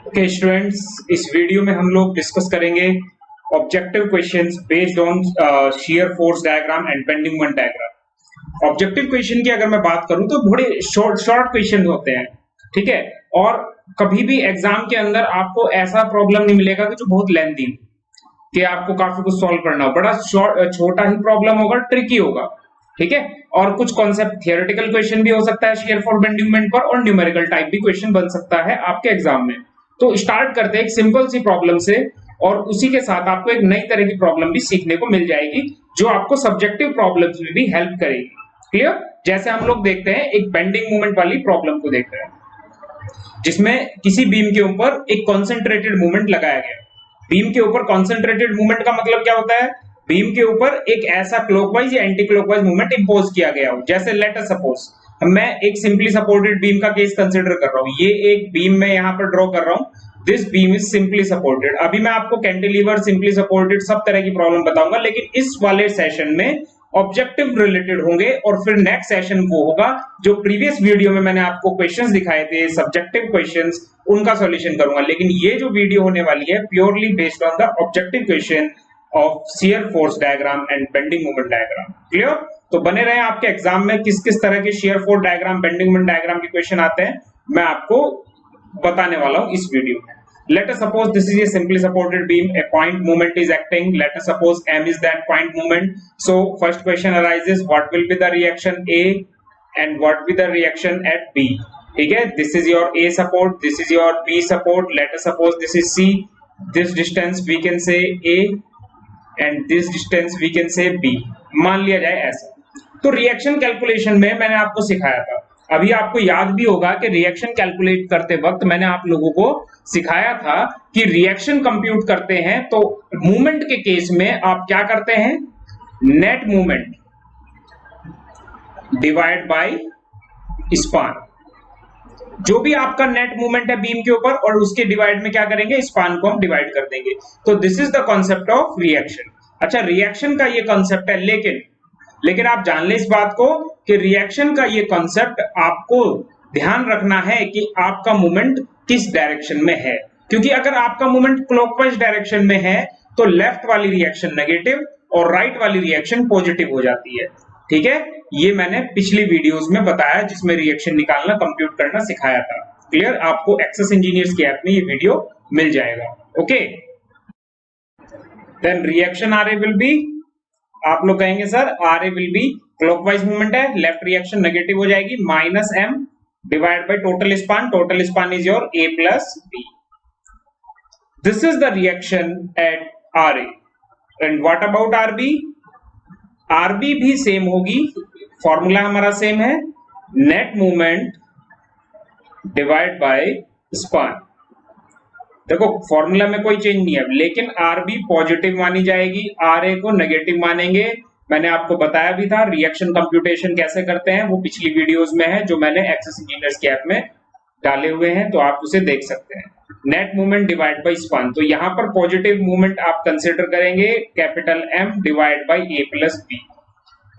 Okay students, इस video में हम लोग डिस्कस करेंगे objective questions based on shear force diagram and bending moment diagram. Objective question की अगर मैं बात करूं तो बड़े शॉर्ट क्वेश्चन होते हैं, ठीक है। और कभी भी एग्जाम के अंदर आपको ऐसा प्रॉब्लम नहीं मिलेगा कि जो बहुत लेंथी कि आपको काफी कुछ सॉल्व करना हो। बड़ा छोटा ही प्रॉब्लम होगा, ट्रिकी होगा, ठीक है। और कुछ कॉन्सेप्ट थियोरेटिकल क्वेश्चन भी हो सकता है शियर फोर्स बेंडिंग मोमेंट पर, और न्यूमेरिकल टाइप भी क्वेश्चन बन सकता है आपके एग्जाम में। तो स्टार्ट करते हैं एक सिंपल सी प्रॉब्लम से, और उसी के साथ आपको एक नई तरह की प्रॉब्लम भी सीखने को मिल जाएगी जो आपको सब्जेक्टिव प्रॉब्लम्स में भी हेल्प करेगी। क्लियर? जैसे हम लोग देखते हैं एक बेंडिंग मूवमेंट वाली प्रॉब्लम को देख रहे हैं, जिसमें किसी बीम के ऊपर एक कॉन्सेंट्रेटेड मूवमेंट लगाया गया। बीम के ऊपर कॉन्सेंट्रेटेड मूवमेंट का मतलब क्या होता है? बीम के ऊपर एक ऐसा क्लॉकवाइज या एंटी क्लॉकवाइज मूवमेंट इंपोज किया गया हो। जैसे लेट अस सपोज मैं एक सिंपली सपोर्टेड बीम का केस कंसीडर कर रहा हूं। ये एक बीम मैं यहां पर ड्रॉ कर रहा हूं। This beam is simply supported. अभी मैं आपको कैंटिलीवर, सिंपली सपोर्टेड, सब तरह की प्रॉब्लम बताऊंगा, लेकिन इस वाले सेशन में ऑब्जेक्टिव रिलेटेड होंगे। और फिर नेक्स्ट सेशन वो होगा जो प्रीवियस वीडियो में मैंने आपको क्वेश्चंस दिखाए थे, सब्जेक्टिव क्वेश्चंस, उनका सॉल्यूशन करूंगा। लेकिन ये जो वीडियो होने वाली है purely based on the objective question of shear force diagram and bending moment diagram. Clear? तो बने रहे आपके एग्जाम में किस किस तरह के shear force diagram, bending moment diagram के क्वेश्चन आते हैं, मैं आपको बताने वाला हूं इस वीडियो में। Let us suppose this is a simply supported beam. A point movement is acting. Let us suppose M is that point movement. So first question arises: what will be the reaction A, and what will be the reaction at B? ठीक है? This is your A support. This is your B support. Let us suppose this is C. This distance we can say A, and this distance we can say B. मान लिया जाए ऐसा। तो reaction calculation में मैंने आपको सिखाया था, अभी आपको याद भी होगा कि रिएक्शन कैलकुलेट करते वक्त मैंने आप लोगों को सिखाया था कि रिएक्शन कंप्यूट करते हैं तो मूवमेंट के केस में आप क्या करते हैं? Net moment divide by span. जो भी आपका नेट मूवमेंट है बीम के ऊपर, और उसके डिवाइड में क्या करेंगे? स्पान को हम डिवाइड कर देंगे। तो this is the concept of reaction. अच्छा, रिएक्शन का ये कॉन्सेप्ट है, लेकिन आप जान ले इस बात को कि रिएक्शन का ये कॉन्सेप्ट आपको ध्यान रखना है कि आपका मूवमेंट किस डायरेक्शन में है। क्योंकि अगर आपका मूवमेंट क्लॉकवाइज डायरेक्शन में है तो लेफ्ट वाली रिएक्शन नेगेटिव और राइट वाली रिएक्शन पॉजिटिव हो जाती है। ठीक है? ये मैंने पिछली वीडियोस में बताया जिसमें रिएक्शन निकालना, कंप्यूट करना सिखाया था। क्लियर? आपको एक्सेस इंजीनियर्स के ऐप में ये वीडियो मिल जाएगा। Okay, then reaction R A will be, आप लोग कहेंगे sir R A will be clockwise moment है, लेफ्ट रिएक्शन नेगेटिव हो जाएगी, minus M divide by total span. Total span is your A plus B. This is the reaction at R A. And what about R B? R B भी same होगी, formula हमारा same है, net moment divide by span. देखो formula में कोई change नहीं है, लेकिन आर बी पॉजिटिव मानी जाएगी, आर ए को नेगेटिव मानेंगे। मैंने आपको बताया भी था रिएक्शन कंप्यूटेशन कैसे करते हैं, वो पिछली वीडियोस में है जो मैंने एक्सेस इंजीनियर्स के ऐप में डाले हुए हैं, तो आप उसे देख सकते हैं। Net moment divide by span, तो यहां पर पॉजिटिव मूवमेंट आप कंसिडर करेंगे capital M divide by A plus B.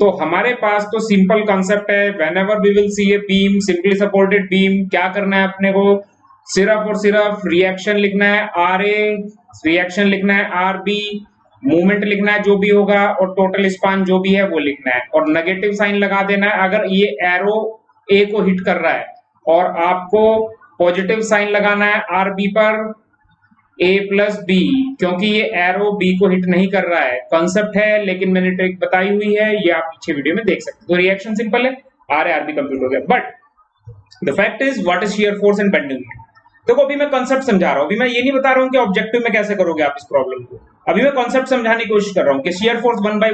तो हमारे पास तो सिंपल कॉन्सेप्ट है, whenever we will see a beam, simply supported beam, क्या करना है अपने को? सिर्फ और सिर्फ रिएक्शन लिखना है आर ए, रिएक्शन लिखना है आर बी, मूवमेंट लिखना है जो भी होगा, और टोटल स्पान जो भी है वो लिखना है, और नेगेटिव साइन लगा देना है अगर ये एरो ए को हिट कर रहा है, और आपको पॉजिटिव साइन लगाना है आर बी पर ए प्लस बी, क्योंकि ये एरो बी को हिट नहीं कर रहा है। कॉन्सेप्ट है, लेकिन मैंने ट्रिक बताई हुई है, ये आप पीछे वीडियो में देख सकते हो। तो रिएक्शन सिंपल है, R A R B compute हो गया। But the fact is what is shear force and bending moment. देखो अभी मैं कॉन्सेप्ट समझा रहा हूं, अभी मैं ये नहीं बता रहा हूं कि ऑब्जेक्टिव में कैसे करोगे आप इस प्रॉब्लम को। अभी मैं कॉन्सेप्ट समझाने की कोशिश कर रहा हूं कि शियर फोर्स वन बाय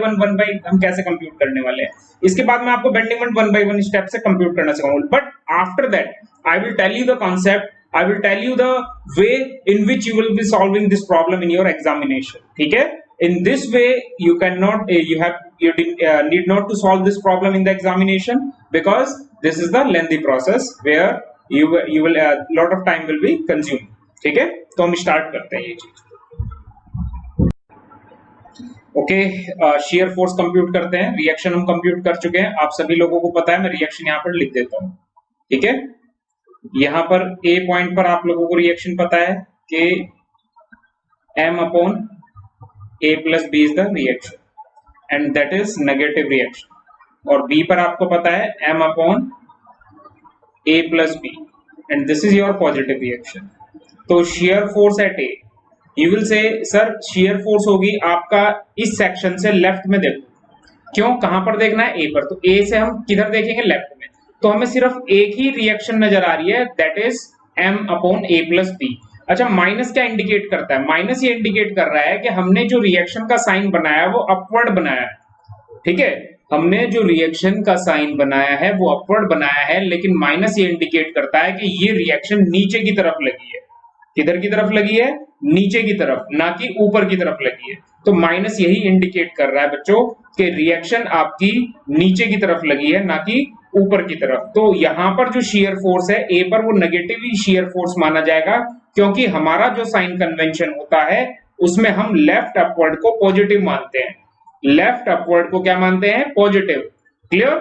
हम कैसे कंप्यूट करने वाले हैं। इसके बाद मैं आपको bending moment one by one step से कंप्यूट करना सिखाऊंगा। But after that I will tell you the concept, I will tell you the way in which you will be solving this problem in your examination. ठीक है? In this way, you cannot, you need not to solve this problem in the examination, because this is the lengthy process where you will lot of time will be consumed. ठीक है? तो हम start करते हैं ये चीज। Okay, shear force compute करते हैं। रिएक्शन हम कंप्यूट कर चुके हैं, आप सभी लोगों को पता है, मैं रिएक्शन यहाँ पर लिख देता हूँ। ठीक है? यहां पर ए पॉइंट पर आप लोगों को रिएक्शन पता है कि m upon a plus B is the reaction and that is negative reaction, और b पर आपको पता है m upon a plus B and this is your positive reaction. तो shear force at A, you will say sir shear force होगी आपका इस section से लेफ्ट में, देखो क्यों, कहां पर देखना है, ए पर, तो ए से हम किधर देखेंगे, लेफ्ट में, तो हमें सिर्फ एक ही रिएक्शन नजर आ रही है that is m upon a plus B. अच्छा माइनस क्या इंडिकेट करता है, माइनस ये इंडिकेट कर रहा है कि हमने जो रिएक्शन का साइन बनाया है वो अपवर्ड बनाया है, ठीक है, हमने जो रिएक्शन का साइन बनाया है वो अपवर्ड बनाया है, लेकिन माइनस ये इंडिकेट करता है कि ये रिएक्शन नीचे की तरफ लगी है, किधर की तरफ लगी है, नीचे की तरफ, ना कि ऊपर की तरफ लगी है। तो माइनस यही इंडिकेट कर रहा है बच्चों कि रिएक्शन आपकी नीचे की तरफ लगी है, ना कि ऊपर की तरफ। तो यहां पर जो शेयर फोर्स है ए पर, वो नेगेटिव ही शेयर फोर्स माना जाएगा, क्योंकि हमारा जो साइन कन्वेंशन होता है उसमें हम लेफ्ट अपवर्ड को पॉजिटिव मानते हैं, लेफ्ट अपवर्ड को क्या मानते हैं, पॉजिटिव। क्लियर?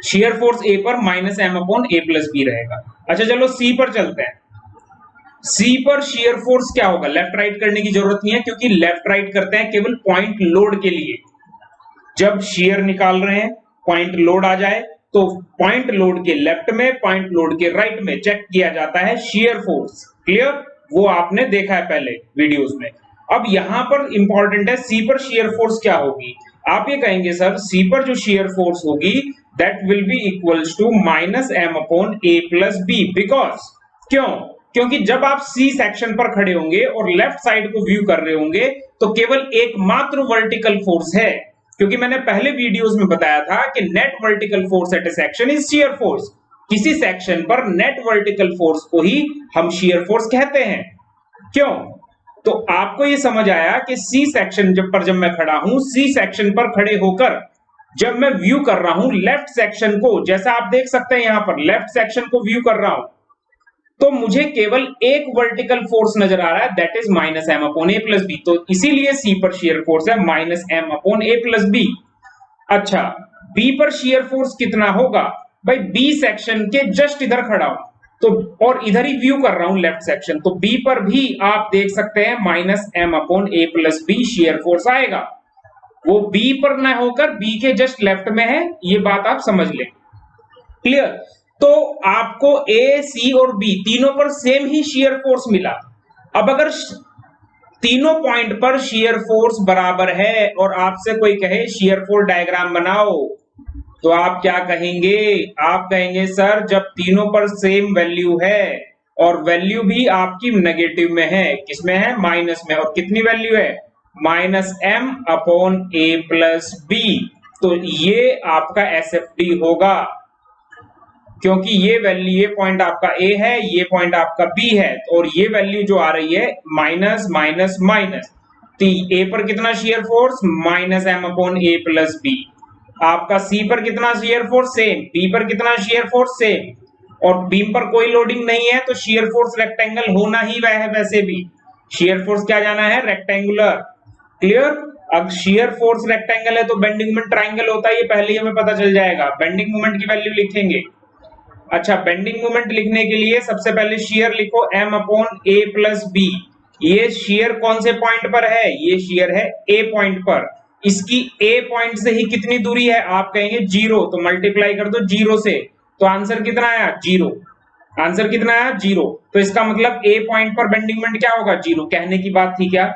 शेयर फोर्स ए पर minus M upon A plus B रहेगा। अच्छा चलो सी पर चलते हैं। सी पर शेयर फोर्स क्या होगा, लेफ्ट राइट करने की जरूरत नहीं है, क्योंकि लेफ्ट राइट करते हैं केवल पॉइंट लोड के लिए। जब शेयर निकाल रहे हैं, पॉइंट लोड आ जाए तो पॉइंट लोड के लेफ्ट में, पॉइंट लोड के राइट में चेक किया जाता है शेयर फोर्स। क्लियर? वो आपने देखा है पहले वीडियोस में। अब यहां पर इंपॉर्टेंट है सी पर शेयर फोर्स क्या होगी। आप ये कहेंगे सर सी पर जो शेयर फोर्स होगी that will be equals to minus M upon A plus B, because क्यों, क्योंकि जब आप सी सेक्शन पर खड़े होंगे और लेफ्ट साइड को व्यू कर रहे होंगे तो केवल एकमात्र वर्टिकल फोर्स है, क्योंकि मैंने पहले वीडियोस में बताया था कि net vertical force at a section is shear force. किसी सेक्शन पर नेट वर्टिकल फोर्स को ही हम शियर फोर्स कहते हैं। क्यों? तो आपको ये समझ आया कि सी सेक्शन जब मैं खड़ा हूं, सी सेक्शन पर खड़े होकर जब मैं व्यू कर रहा हूं लेफ्ट सेक्शन को, जैसा आप देख सकते हैं यहां पर लेफ्ट सेक्शन को व्यू कर रहा हूं, तो मुझे केवल एक वर्टिकल फोर्स नजर आ रहा है that is minus M upon A plus B. तो इसीलिए सी पर शेयर फोर्स है minus M upon A plus B. अच्छा बी पर शेयर फोर्स कितना होगा भाई, बी सेक्शन के जस्ट इधर खड़ा हूं तो, और इधर ही व्यू कर रहा हूं लेफ्ट सेक्शन, तो बी पर भी आप देख सकते हैं minus M upon A plus B shear force आएगा। वो बी पर ना होकर बी के जस्ट लेफ्ट में है, ये बात आप समझ लें। क्लियर? तो आपको ए सी और बी तीनों पर सेम ही शेयर फोर्स मिला। अब अगर तीनों पॉइंट पर शेयर फोर्स बराबर है और आपसे कोई कहे शेयर फोर्स डायग्राम बनाओ, तो आप क्या कहेंगे, आप कहेंगे सर जब तीनों पर सेम वैल्यू है और वैल्यू भी आपकी नेगेटिव में है, किसमें है, माइनस में, और कितनी वैल्यू है, minus M upon A plus B, तो ये आपका एसएफडी होगा, क्योंकि ये वैल्यू, ये पॉइंट आपका ए है, ये पॉइंट आपका बी है, और ये वैल्यू जो आ रही है माइनस माइनस माइनस, तो ए पर कितना shear force, minus M upon A plus B. आपका सी पर कितना शेयर फोर्स, सेम, बी पर कितना शेयर फोर्स, सेम, और बीम पर कोई लोडिंग नहीं है तो शेयर फोर्स रेक्टेंगल होना ही वह है, वैसे भी शेयर फोर्स क्या जाना है, रेक्टेंगुलर। क्लियर? अब शेयर फोर्स रेक्टेंगल है तो बेंडिंग मोमेंट ट्रायंगल होता है, ये पहले ही हमें पता चल जाएगा। बेंडिंग मोमेंट की वैल्यू लिखेंगे। अच्छा बेंडिंग मोमेंट लिखने के लिए सबसे पहले शेयर लिखो m upon a plus B. ये शेयर कौन से पॉइंट पर है, ये शेयर है a पॉइंट पर, इसकी a पॉइंट से ही कितनी दूरी है, आप कहेंगे 0, तो मल्टीप्लाई कर दो 0 से, तो आंसर कितना आया, 0। आंसर कितना आया, 0। तो इसका मतलब a पॉइंट पर बेंडिंग मोमेंट क्या होगा, 0। कहने की बात थी क्या,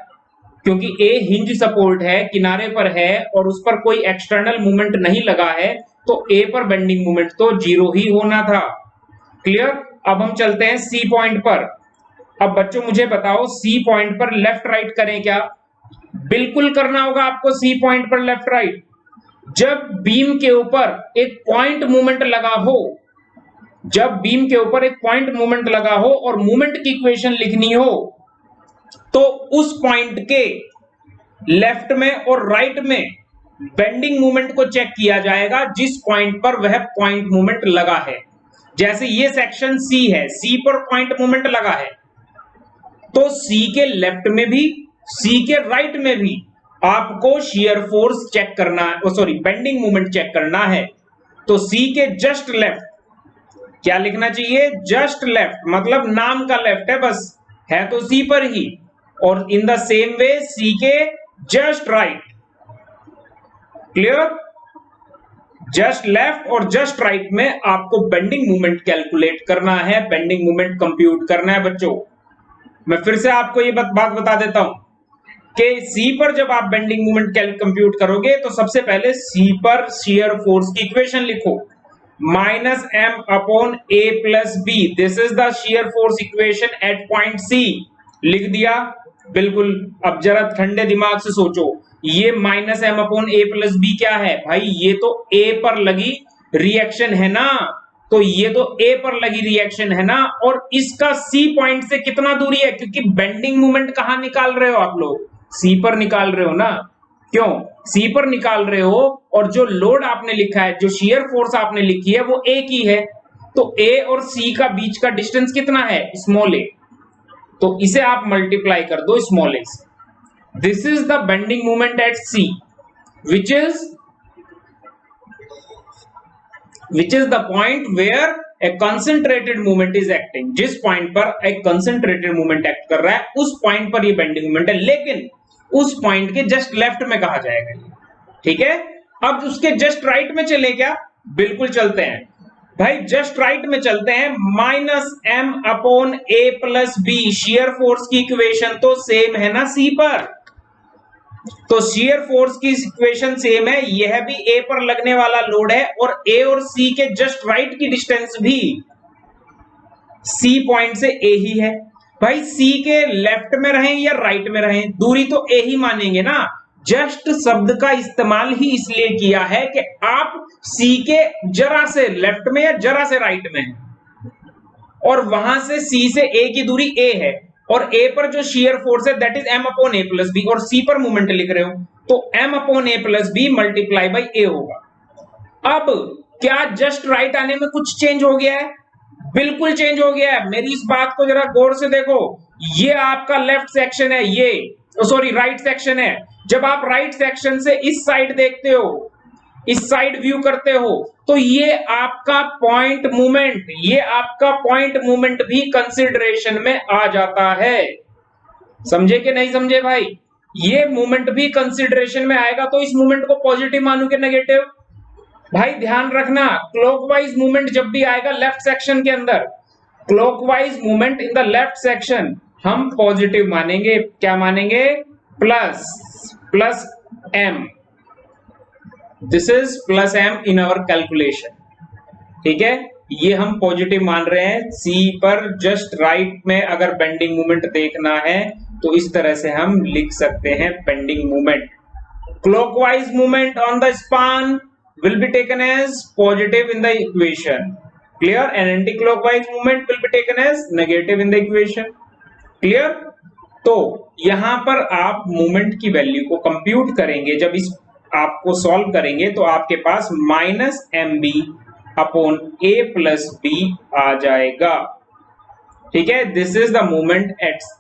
क्योंकि a हिंज सपोर्ट है, किनारे पर है और उस पर कोई एक्सटर्नल मूवमेंट नहीं लगा है, तो A पर बेंडिंग मोमेंट तो 0 ही होना था। क्लियर? अब हम चलते हैं C पॉइंट पर। अब बच्चों मुझे बताओ C पॉइंट पर लेफ्ट राइट करें क्या, बिल्कुल करना होगा आपको C पॉइंट पर लेफ्ट राइट। जब बीम के ऊपर एक पॉइंट मूवमेंट लगा हो, जब बीम के ऊपर एक पॉइंट मूवमेंट लगा हो और मूवमेंट की इक्वेशन लिखनी हो, तो उस पॉइंट के लेफ्ट में और राइट में बेंडिंग मूवमेंट को चेक किया जाएगा जिस पॉइंट पर वह पॉइंट मूवमेंट लगा है। जैसे ये सेक्शन सी है, सी पर पॉइंट मूवमेंट लगा है, तो सी के लेफ्ट में भी, सी के राइट में भी आपको शियर फोर्स चेक करना है, सॉरी बेंडिंग मूवमेंट चेक करना है। तो सी के जस्ट लेफ्ट क्या लिखना चाहिए? जस्ट लेफ्ट, मतलब नाम का लेफ्ट है बस, है तो सी पर ही। और इन द सेम वे सी के just right. Clear? Just left और जस्ट राइट में आपको बेंडिंग मोमेंट कैलकुलेट करना है, बेंडिंग मोमेंट कंप्यूट करना है बच्चों। मैं फिर से आपको ये बात बता देता हूं कि सी पर जब आप बेंडिंग मोमेंट कंप्यूट करोगे तो सबसे पहले सी पर शियर फोर्स की इक्वेशन लिखो, minus M upon A plus B, this is the shear force equation at point C. लिख दिया? बिल्कुल। अब जरा ठंडे दिमाग से सोचो, ये minus M upon A plus B क्या है भाई? ये तो ए पर लगी रिएक्शन है ना, तो ये तो ए पर लगी रिएक्शन है ना, और इसका सी पॉइंट से कितना दूरी है? क्योंकि बेंडिंग मोमेंट कहां निकाल रहे हो आप लोग? सी पर निकाल रहे हो ना। क्यों सी पर निकाल रहे हो? और जो लोड आपने लिखा है, जो शियर फोर्स आपने लिखी है वो ए की है, तो ए और सी का बीच का डिस्टेंस कितना है? Small A. तो इसे आप मल्टीप्लाई कर दो स्मॉल ए से। This is the bending moment at C which is the point where a concentrated movement is acting. जिस पॉइंट पर एक कंसंट्रेटेड मूवमेंट एक्ट कर रहा है उस पॉइंट पर ये बेंडिंग मूवमेंट है, लेकिन उस पॉइंट के जस्ट लेफ्ट में कहा जाएगा। ठीक है? अब उसके जस्ट राइट में चले क्या? बिल्कुल चलते हैं भाई, जस्ट राइट में चलते हैं। Minus M upon A plus B, shear force की इक्वेशन तो सेम है ना सी पर, तो शियर फोर्स की इक्वेशन सेम है, यह भी ए पर लगने वाला लोड है, और ए और सी के जस्ट राइट की डिस्टेंस भी सी पॉइंट से ए ही है। भाई सी के लेफ्ट में रहें या राइट में रहें, दूरी तो ए ही मानेंगे ना। जस्ट शब्द का इस्तेमाल ही इसलिए किया है कि आप सी के जरा से लेफ्ट में या जरा से राइट में हैं, और वहां से सी से ए की दूरी ए है, और ए पर जो शियर फोर्स है that is M upon A plus B, और सी पर मोमेंट लिख रहे हो तो M upon A plus B multiply by A होगा। अब क्या जस्ट राइट आने में कुछ चेंज हो गया है? बिल्कुल चेंज हो गया है। मेरी इस बात को जरा गौर से देखो, ये आपका लेफ्ट सेक्शन है, ये सॉरी राइट सेक्शन है। जब आप राइट सेक्शन से इस साइड देखते हो, इस साइड व्यू करते हो, तो ये आपका पॉइंट मूवमेंट, ये आपका पॉइंट मूवमेंट भी कंसिडरेशन में आ जाता है। समझे कि नहीं समझे भाई? ये मूवमेंट भी कंसिडरेशन में आएगा, तो इस मूवमेंट को पॉजिटिव मानू कि नेगेटिव? भाई ध्यान रखना, क्लॉकवाइज मूवमेंट जब भी आएगा लेफ्ट सेक्शन के अंदर, clockwise movement in the left section हम पॉजिटिव मानेंगे। क्या मानेंगे? Plus M, this is plus M in our calculation. ठीक है? ये हम पॉजिटिव मान रहे हैं। सी पर जस्ट राइट में अगर बेंडिंग मूवमेंट देखना है तो इस तरह से हम लिख सकते हैं bending movement. Clockwise movement on the span will be taken as positive in the equation, clear, and anti-clockwise movement will be taken as negative in the equation, clear। तो यहां पर आप मूवमेंट की वैल्यू को कंप्यूट करेंगे, जब इस आपको सॉल्व करेंगे तो आपके पास minus M B upon A plus B आ जाएगा। ठीक है? This is the movement at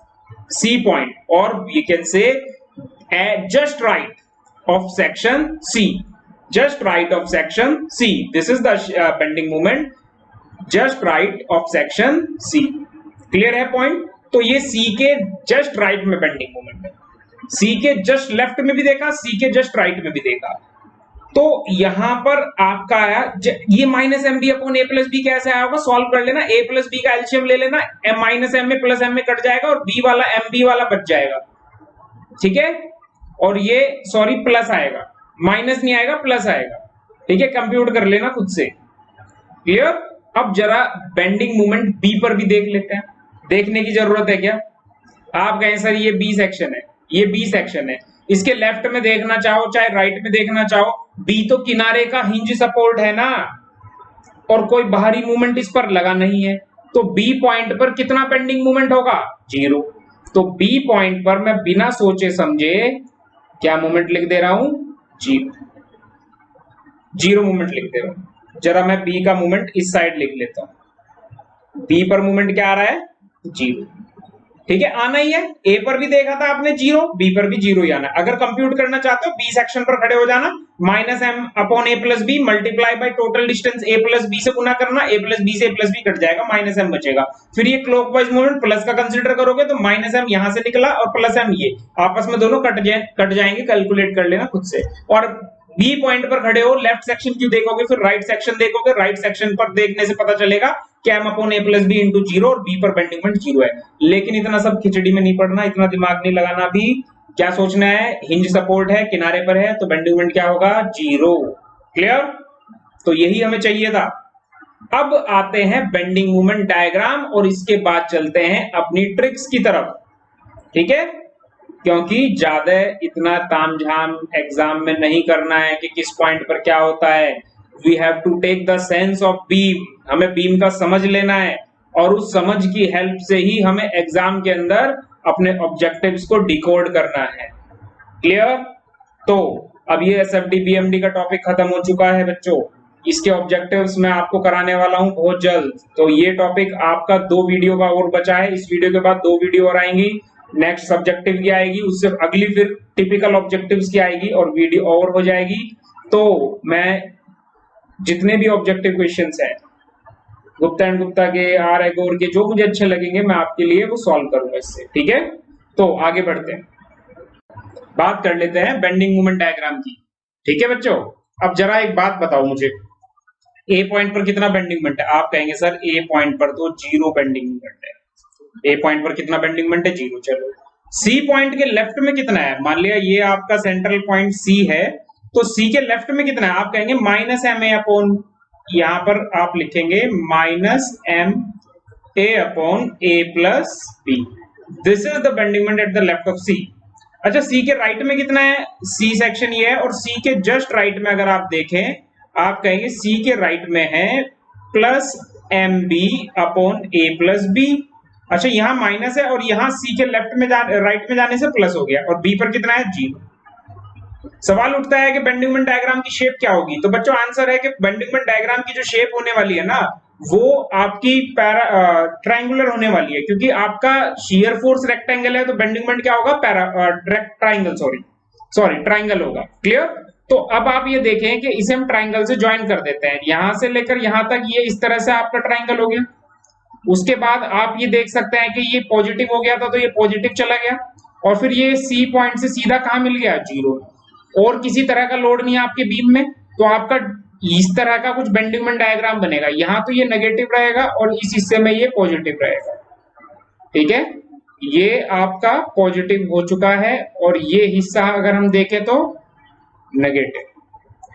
C point, और you can say at just right of section C, just right of section C. This is the bending moment just right of section C. Clear है point? तो ये C के just right में bending moment है, C के just left में भी देखा, C के just right में भी देखा। तो यहां पर आपका आया ये minus M B upon A plus B, कैसे आया होगा? सॉल्व कर लेना, ए प्लस बी का एलसीएम ले लेना, माइनस एम में प्लस एम में कट जाएगा और बी वाला एम बी वाला बच जाएगा। ठीक है? और ये सॉरी प्लस आएगा, माइनस नहीं आएगा, प्लस आएगा। ठीक है? कंप्यूट कर लेना खुद से। क्लियर? अब जरा बेंडिंग मूवमेंट बी पर भी देख लेते हैं। देखने की जरूरत है क्या? आप कहें सर ये बी सेक्शन है, ये बी सेक्शन है, इसके लेफ्ट में देखना चाहो चाहे राइट में देखना चाहो, बी तो किनारे का हिंज सपोर्ट है ना, और कोई बाहरी मूवमेंट इस पर लगा नहीं है, तो बी पॉइंट पर कितना बेंडिंग मूवमेंट होगा? 0। तो बी पॉइंट पर मैं बिना सोचे समझे क्या मूवमेंट लिख दे रहा हूं? 0 मूवमेंट लिख दे रहा हूं। जरा मैं बी का मूवमेंट इस साइड लिख लेता हूं। बी पर मूवमेंट क्या आ रहा है? 0। ठीक है, आना ही है। ए पर भी देखा था आपने 0, बी पर भी 0 ही आना है। अगर कंप्यूट करना चाहते हो बी सेक्शन पर खड़े हो जाना, minus M upon A plus B multiply by total distance A plus B से गुना करना, ए प्लस बी से ए प्लस बी कट जाएगा, माइनस एम बचेगा। फिर ये क्लॉकवाइज मूवमेंट प्लस का कंसीडर करोगे तो माइनस एम यहां से निकला और प्लस एम ये आपस में दोनों कट जाएंगे, कैलकुलेट कर लेना खुद से। और बी पॉइंट पर खड़े हो, लेफ्ट सेक्शन क्यों देखोगे, फिर राइट सेक्शन देखोगे, राइट सेक्शन पर देखने से पता चलेगा कि M upon A plus B into 0 और बी पर बेंडिंग मोमेंट 0 है। लेकिन इतना सब खिचड़ी में नहीं पड़ना, इतना दिमाग नहीं लगाना। भी क्या सोचना है, हिंज सपोर्ट है, किनारे पर है, तो बेंडिंग मोमेंट क्या होगा, 0। क्लियर? तो यही हमें चाहिए था। अब आते हैं बेंडिंग मोमेंट डायग्राम और इसके बाद चलते हैं अपनी ट्रिक्स की तरफ। ठीक है, क्योंकि ज्यादा इतना तामझाम एग्जाम में नहीं करना है कि किस पॉइंट पर क्या होता है। We have to take the sense of beam, हमें बीम का समझ लेना है और उस समझ की हेल्प से ही हमें एग्जाम के अंदर अपने ऑब्जेक्टिव्स को डिकोड करना है। क्लियर? तो अब ये एसएफडी बीएमडी का टॉपिक खत्म हो चुका है बच्चों, इसके ऑब्जेक्टिव्स मैं आपको कराने वाला हूं बहुत जल्द। तो ये टॉपिक आपका 2 वीडियो का और बचा है, इस वीडियो के बाद 2 वीडियो और आएंगी। नेक्स्ट सब्जेक्टिव की आएगी, उससे अगली फिर टिपिकल ऑब्जेक्टिव्स की आएगी और वीडियो और हो जाएगी। तो मैं जितने भी ऑब्जेक्टिव क्वेश्चंस हैं गुप्ता एंड गुप्ता के, आर एगोर के, जो मुझे अच्छे लगेंगे मैं आपके लिए वो सॉल्व करूंगा इससे। ठीक है, तो आगे बढ़ते हैं, बात कर लेते हैं बेंडिंग मोमेंट डायग्राम की। ठीक है बच्चों, अब जरा एक बात बताओ मुझे, ए पॉइंट पर कितना बेंडिंग मोमेंट है? आप कहेंगे सर ए पॉइंट पर तो 0 बेंडिंग मोमेंट है। ए पॉइंट पर कितना बेंडिंग मोमेंट है? 0। चलो, सी पॉइंट के लेफ्ट में कितना है? मान लिया ये आपका सेंट्रल पॉइंट सी है, तो सी के लेफ्ट में कितना है? आप कहेंगे माइनस एम ए अपॉन, यहां पर आप लिखेंगे minus M A upon A plus B. This is the bending moment at the left of C. अच्छा, सी के राइट में कितना है? सी सेक्शन ये है, और सी के जस्ट राइट में अगर आप देखें, आप कहेंगे सी के राइट में है plus M B upon A plus B. अच्छा, यहां माइनस है और यहां सी के लेफ्ट में राइट में जाने से प्लस हो गया, और बी पर कितना है? 0। सवाल उठता है कि बेंडिंग मोमेंट डायग्राम की शेप क्या होगी? तो बच्चों आंसर है कि बेंडिंग मोमेंट डायग्राम की जो शेप होने वाली है ना, वो आपकी ट्रायंगुलर होने वाली है, क्योंकि आपका शियर फोर्स रेक्टेंगल है, तो बेंडिंग मोमेंट क्या होगा? ट्रायंगल, सॉरी ट्रायंगल होगा। क्लियर? तो अब आप ये देखें कि इसे हम ट्रायंगल से ज्वाइन कर देते हैं, यहां से लेकर यहां तक ये इस तरह से आपका ट्रायंगल हो गया। उसके बाद आप ये देख सकते हैं कि ये पॉजिटिव हो गया था, तो ये पॉजिटिव चला गया, और फिर ये सी पॉइंट से सीधा कहां मिल गया? 0। और किसी तरह का लोड नहीं है आपके बीम में, तो आपका इस तरह का कुछ बेंडिंग मोमेंट डायग्राम बनेगा। यहां तो ये नेगेटिव रहेगा और इस हिस्से में ये पॉजिटिव रहेगा। ठीक है, ये आपका पॉजिटिव हो चुका है और ये हिस्सा अगर हम देखें तो नेगेटिव।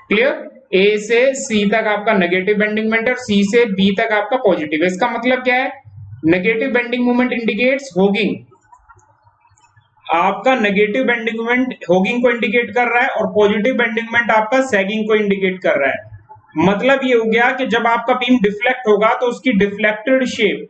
क्लियर? ए से सी तक आपका नेगेटिव बेंडिंग मोमेंट और सी से बी तक आपका पॉजिटिव है। इसका मतलब क्या है? Negative bending moment indicates hogging, आपका नेगेटिव बेंडिंग मोमेंट होगिंग को इंडिकेट कर रहा है और पॉजिटिव बेंडिंग मोमेंट आपका सैगिंग को इंडिकेट कर रहा है। मतलब ये हो गया कि जब आपका बीम डिफ्लेक्ट होगा तो उसकी डिफ्लेक्टेड शेप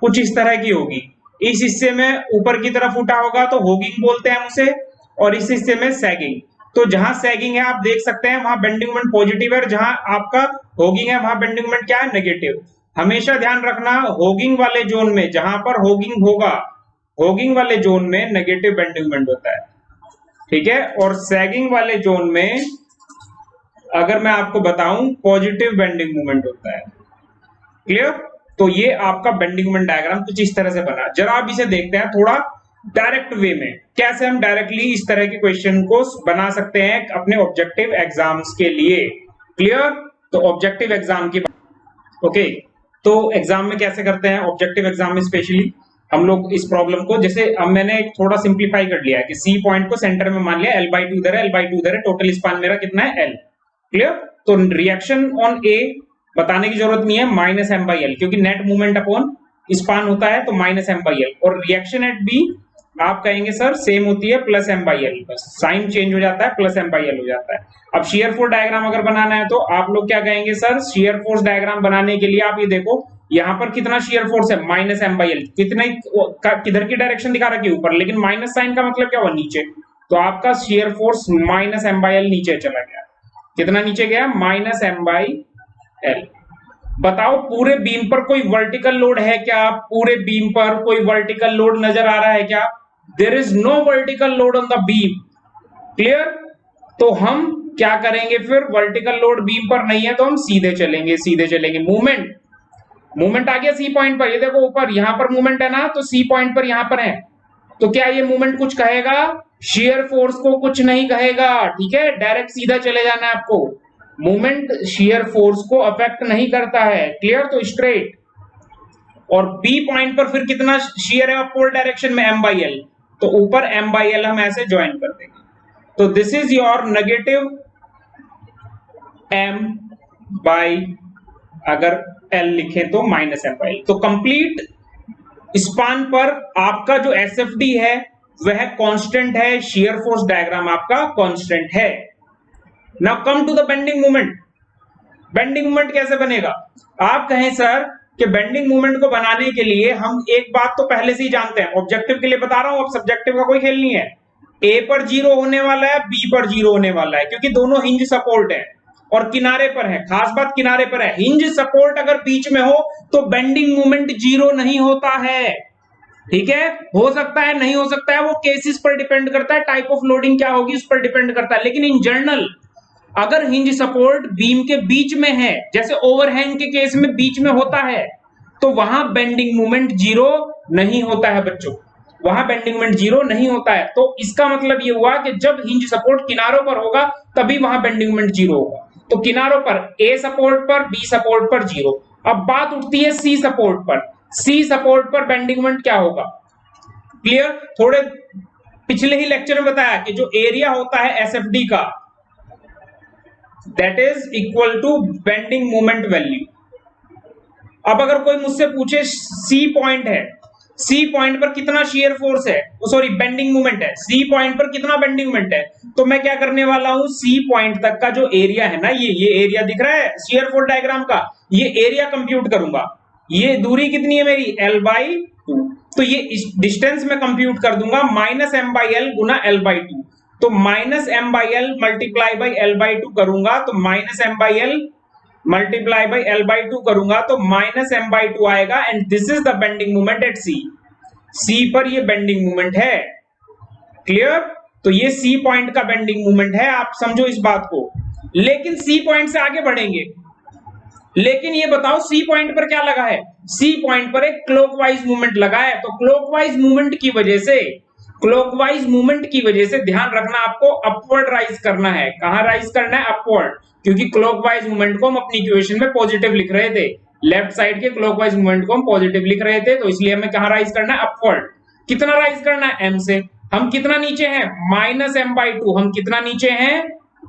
कुछ इस तरह की होगी। इस हिस्से में ऊपर की तरफ उठा होगा तो होगिंग बोलते हैं हम उसे, और इस हिस्से में सैगिंग। तो जहां सैगिंग है आप देख सकते हैं वहां बेंडिंग मोमेंट पॉजिटिव है, जहां आपका होगिंग है वहां बेंडिंग मोमेंट क्या है? नेगेटिव। हमेशा ध्यान रखना, होगिंग वाले जोन में, जहां पर होगिंग होगा, होगिंग वाले जोन में नेगेटिव बेंडिंग मोमेंट होता है। ठीक है, और सैगिंग वाले जोन में अगर मैं आपको बताऊं पॉजिटिव बेंडिंग मोमेंट होता है। क्लियर? तो ये आपका बेंडिंग मोमेंट डायग्राम कुछ इस तरह से बना। जरा आप इसे देखते हैं थोड़ा डायरेक्ट वे में, कैसे हम डायरेक्टली इस तरह के क्वेश्चन को बना सकते हैं अपने ऑब्जेक्टिव एग्जाम्स के लिए। क्लियर? तो ऑब्जेक्टिव एग्जाम की ओके, तो एग्जाम में कैसे करते हैं? ऑब्जेक्टिव एग्जाम में स्पेशली हम लोग इस प्रॉब्लम को, जैसे अब मैंने थोड़ा सिंप्लीफाई कर लिया है कि सी पॉइंट को सेंटर में मान लिया, L/2 इधर है, L/2 इधर है, टोटल स्पान मेरा कितना है? L। क्लियर? तो रिएक्शन ऑन ए बताने की जरूरत नहीं है, माइनस एम बाई एल, क्योंकि नेट मूवमेंट अपॉन स्पान होता है, तो माइनस एम बाई एल। और रिएक्शन एट बी आप कहेंगे सर सेम होती है, प्लस एम बाई एल, बस साइन चेंज हो जाता है, प्लस एम बाई एल हो जाता है। अब शियर फोर्स डायग्राम अगर बनाना है तो आप लोग क्या कहेंगे? सर शियर फोर्स डायग्राम बनाने के लिए आप ये देखो, यहां पर कितना शियर फोर्स है? Minus M by L. कितने किधर की डायरेक्शन दिखा रखी है? ऊपर, लेकिन माइनस साइन का मतलब क्या हुआ? नीचे। तो आपका shear force minus M by L नीचे चला गया। कितना नीचे गया? Minus M by L. बताओ पूरे बीम पर कोई वर्टिकल लोड है क्या? पूरे बीम पर कोई वर्टिकल लोड नजर आ रहा है क्या? There is no vertical load on the beam. Clear? तो हम क्या करेंगे फिर? वर्टिकल लोड बीम पर नहीं है तो हम सीधे चलेंगे। मूवमेंट आ गया सी पॉइंट पर, ये देखो ऊपर यहां पर मूवमेंट है ना, तो सी पॉइंट पर यहां पर है, तो क्या ये मूवमेंट कुछ कहेगा? शेयर फोर्स को कुछ नहीं कहेगा। ठीक है, डायरेक्ट सीधा चले जाना है आपको। मूवमेंट शेयर फोर्स को अफेक्ट नहीं करता है। क्लियर? तो स्ट्रेट। और बी पॉइंट पर फिर कितना शेयर है अपवर्ड डायरेक्शन में? m by L. तो ऊपर m बाई एल हम ऐसे ज्वाइन कर देंगे। तो this is your negative m by, अगर l लिखे तो माइनस m बाई एल। तो कंप्लीट स्पान पर आपका जो SFD है वह कांस्टेंट है, शेयर फोर्स डायग्राम आपका कांस्टेंट है। Now come to the bending moment. Bending moment कैसे बनेगा? आप कहें सर कि बेंडिंग मोमेंट को बनाने के लिए हम एक बात तो पहले से ही जानते हैं, ऑब्जेक्टिव के लिए बता रहा हूं, अब सब्जेक्टिव का कोई खेल नहीं है। ए पर 0 होने वाला है, बी पर 0 होने वाला है, क्योंकि दोनों हिंज सपोर्ट है और किनारे पर है। खास बात किनारे पर है। हिंज सपोर्ट अगर बीच में हो तो बेंडिंग मोमेंट 0 नहीं होता है। ठीक है, हो सकता है, नहीं हो सकता है, वो केसेस पर डिपेंड करता है, टाइप ऑफ लोडिंग क्या होगी उस पर डिपेंड करता है। लेकिन इन जनरल अगर हिंज सपोर्ट बीम के बीच में है, जैसे ओवरहैंग के केस में बीच में होता है, तो वहां बेंडिंग मोमेंट 0 नहीं होता है बच्चों, वहां बेंडिंग मोमेंट 0 नहीं होता है। तो इसका मतलब ये हुआ कि जब हिंज सपोर्ट किनारों पर होगा तभी वहां बेंडिंग मोमेंट 0 होगा। तो किनारों पर ए सपोर्ट पर, बी सपोर्ट पर 0। अब बात उठती है सी सपोर्ट पर। सी सपोर्ट पर बेंडिंग मोमेंट क्या होगा? क्लियर? थोड़े पिछले ही लेक्चर में बताया कि जो एरिया होता है SFD का, that is equal to bending moment value. अब अगर कोई मुझसे पूछे सी पॉइंट है, सी पॉइंट पर कितना शेयर फोर्स है, सॉरी बेंडिंग मोमेंट है, सी पॉइंट पर कितना बेंडिंग मोमेंट है, तो मैं क्या करने वाला हूं? सी पॉइंट तक का जो एरिया है ना, ये एरिया दिख रहा है शेयर फोर्स डायग्राम का, ये एरिया कंप्यूट करूंगा। ये दूरी कितनी है मेरी? l by 2। तो ये डिस्टेंस में कंप्यूट कर दूंगा माइनस m बाई एल गुना l बाई 2। तो minus m by L multiply by l by 2 करूंगा तो minus m by L multiply by l by 2 करूंगा तो माइनस m बाई 2 आएगा। And this is the bending moment at C. C पर ये bending moment है। Clear? तो ये सी पॉइंट का बेंडिंग मोमेंट है, आप समझो इस बात को। लेकिन सी पॉइंट से आगे बढ़ेंगे, लेकिन ये बताओ सी पॉइंट पर क्या लगा है? सी पॉइंट पर एक क्लॉकवाइज मूवमेंट लगा है। तो क्लॉकवाइज मूवमेंट की वजह से ध्यान रखना, आपको अपवर्ड राइज करना है। कहां राइज करना है? अपवर्ड, क्योंकि क्लॉकवाइज मूवमेंट को हम अपनी इक्वेशन में पॉजिटिव लिख रहे थे। लेफ्ट साइड के क्लॉकवाइज मूवमेंट को हम पॉजिटिव लिख रहे थे, तो इसलिए हमें कहां राइज करना है? अपवर्ड। कितना राइज करना है? m से। हम कितना नीचे हैं? Minus m by 2। हम कितना नीचे हैं?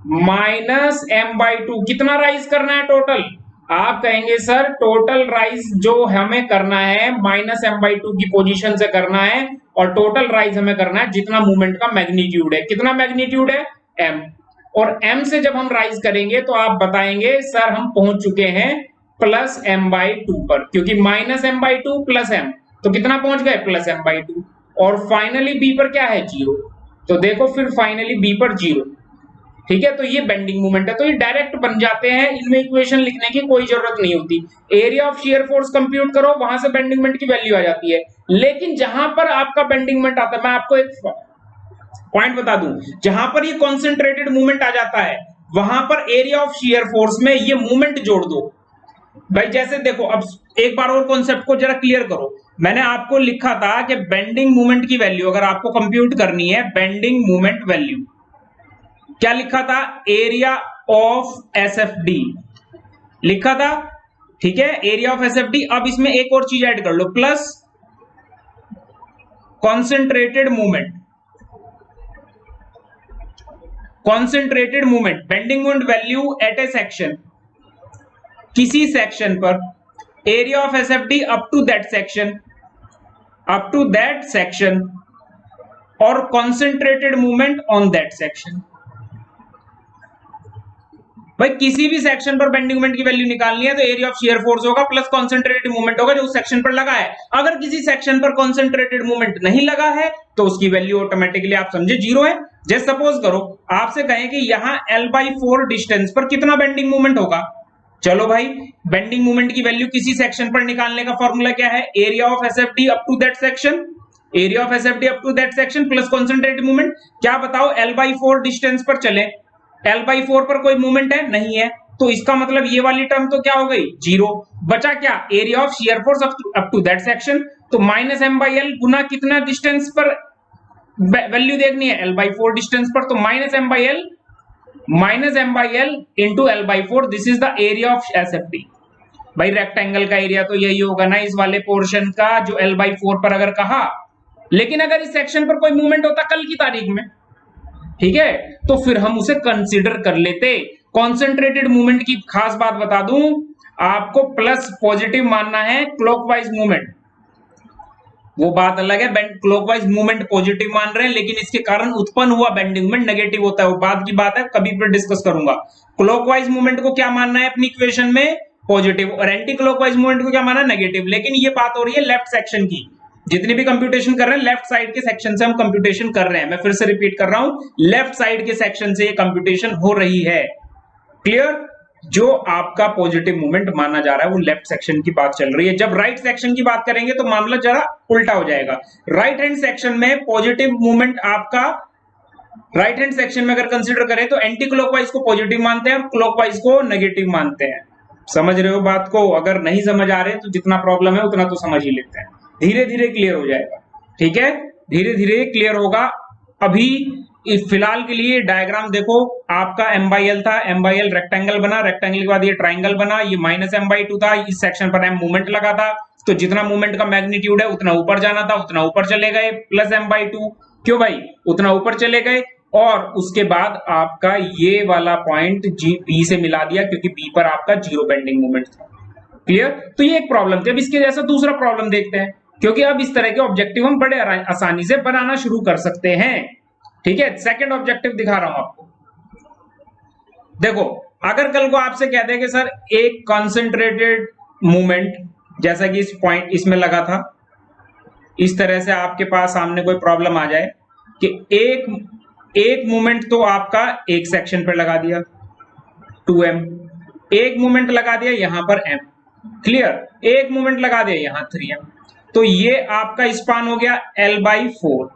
Minus m by 2। कितना राइज करना है टोटल? आप कहेंगे सर टोटल राइज जो हमें करना है माइनस m बाई 2 की पोजीशन से करना है, और टोटल राइज हमें करना है जितना मूवमेंट का मैग्नीट्यूड है। कितना मैग्नीट्यूड है? m। और m से जब हम राइज करेंगे तो आप बताएंगे सर हम पहुंच चुके हैं प्लस m बाई 2 पर, क्योंकि minus m by 2 plus m, तो कितना पहुंच गए? Plus m by 2। और फाइनली b पर क्या है? 0। तो देखो फिर फाइनली b पर 0। ठीक है, तो ये बेंडिंग मोमेंट है। तो ये डायरेक्ट बन जाते हैं, इनमें इक्वेशन लिखने की कोई जरूरत नहीं होती। Area of shear force compute करो, वहां से बेंडिंग मोमेंट की वैल्यू आ जाती है। लेकिन जहां पर आपका बेंडिंग मोमेंट आता है, मैं आपको एक पॉइंट बता दूं, जहां पर ये कॉन्सेंट्रेटेड मूवमेंट आ जाता है वहां पर एरिया ऑफ शेयर फोर्स में ये मूवमेंट जोड़ दो। भाई जैसे देखो, अब एक बार और कॉन्सेप्ट को जरा क्लियर करो। मैंने आपको लिखा था कि बेंडिंग मोमेंट की वैल्यू अगर आपको कंप्यूट करनी है, बेंडिंग मोमेंट वैल्यू क्या लिखा था? एरिया ऑफ SFD लिखा था। ठीक है, एरिया ऑफ SFD। अब इसमें एक और चीज ऐड कर लो, plus concentrated movement. Concentrated movement, bending moment value at a section, किसी सेक्शन पर, area of SFD up to that section, और concentrated movement on that section. भाई किसी भी सेक्शन पर बेंडिंग मोमेंट की वैल्यू निकालनी है तो एरिया ऑफ शियर फोर्स होगा प्लस कॉन्सेंट्रेटेड मूवमेंट होगा जो उस सेक्शन पर लगा है। अगर किसी सेक्शन पर कॉन्सेंट्रेटेड मूवमेंट नहीं लगा है तो उसकी वैल्यू ऑटोमेटिकली आप समझे 0 है। जैसे सपोज करो आपसे कहें कि यहां L/4 डिस्टेंस पर कितना बेंडिंग मूवमेंट होगा, चलो भाई, बेंडिंग मोमेंट की वैल्यू किसी सेक्शन पर निकालने का फॉर्मूला क्या है? Area of SFT up to that section, area of SFT up to that section plus concentrated movement. क्या बताओ, L/4 डिस्टेंस पर चले, L/4 पर कोई मूवमेंट है? नहीं है, तो इसका मतलब ये वाली टर्म तो क्या हो गई? जीरो। बचा क्या? Area of shear force up to that section, तो माइनस M/L गुना कितना डिस्टेंस पर वैल्यू देखनी है? L/4 डिस्टेंस पर, तो minus M/L into L/4, this is the area of SFT. भाई रेक्टेंगल का एरिया तो यही होगा ना इस वाले पोर्शन का, जो L/4 पर अगर कहा। लेकिन अगर इस सेक्शन पर कोई मूवमेंट होता कल की तारीख में, ठीक है, तो फिर हम उसे कंसीडर कर लेते। कॉन्सेंट्रेटेड मूवमेंट की खास बात बता दूं, आपको प्लस पॉजिटिव मानना है क्लॉकवाइज मूवमेंट, वो बात अलग है। क्लॉकवाइज मूवमेंट पॉजिटिव मान रहे हैं, लेकिन इसके कारण उत्पन्न हुआ बेंडिंग मूवमेंट नेगेटिव होता है, वो बात की बात है, कभी फिर डिस्कस करूंगा। क्लॉकवाइज मूवमेंट को क्या मानना है अपनी इक्वेशन में? पॉजिटिव, और एंटी क्लॉकवाइज मूवमेंट को क्या मानना है? नेगेटिव। लेकिन ये बात हो रही है लेफ्ट सेक्शन की, जितनी भी कंप्यूटेशन कर रहे हैं लेफ्ट साइड के सेक्शन से हम कंप्यूटेशन कर रहे हैं। मैं फिर से रिपीट कर रहा हूं, लेफ्ट साइड के सेक्शन से ये कंप्यूटेशन हो रही है। क्लियर? जो आपका पॉजिटिव मूवमेंट माना जा रहा है वो लेफ्ट सेक्शन की बात चल रही है। जब राइट सेक्शन की बात करेंगे तो मामला जरा उल्टा हो जाएगा। राइट हैंड सेक्शन में पॉजिटिव मूवमेंट आपका, राइट हैंड सेक्शन में अगर कंसीडर करें तो एंटी क्लॉकवाइज को पॉजिटिव मानते हैं और क्लॉकवाइज को नेगेटिव मानते हैं। समझ रहे हो बात को? अगर नहीं समझ आ रहे तो जितना प्रॉब्लम है उतना तो समझ ही लेते हैं, धीरे धीरे क्लियर हो जाएगा। ठीक है, धीरे धीरे क्लियर होगा। अभी फिलहाल के लिए डायग्राम देखो, आपका M/L था, M/L रेक्टेंगल बना, रेक्टेंगल के बाद ये ट्राइंगल बना, ये माइनस M/2 था, इस सेक्शन पर M मूवमेंट लगा था, तो जितना मूवमेंट का मैग्नीट्यूड है उतना ऊपर जाना था, उतना ऊपर चले गए, प्लस M/2। क्यों भाई? उतना ऊपर चले गए, और उसके बाद आपका ये वाला पॉइंट B से मिला दिया, क्योंकि B पर आपका जीरो बेंडिंग मूवमेंट था। क्लियर? तो ये एक प्रॉब्लम थी। अब इसके जैसा दूसरा प्रॉब्लम देखते हैं, क्योंकि अब इस तरह के ऑब्जेक्टिव हम बड़े आसानी से बनाना शुरू कर सकते हैं। ठीक है, सेकंड ऑब्जेक्टिव दिखा रहा हूं आपको। देखो, अगर कल को आपसे कह दे कि सर एक कॉन्सेंट्रेटेड मूवमेंट, जैसा कि इस पॉइंट इसमें लगा था, इस तरह से आपके पास सामने कोई प्रॉब्लम आ जाए कि एक मूवमेंट तो आपका एक सेक्शन पर लगा दिया 2m, एक मूवमेंट लगा दिया यहां पर m, क्लियर, एक मूवमेंट लगा दिया यहां 3m, तो ये आपका स्पान हो गया L/4,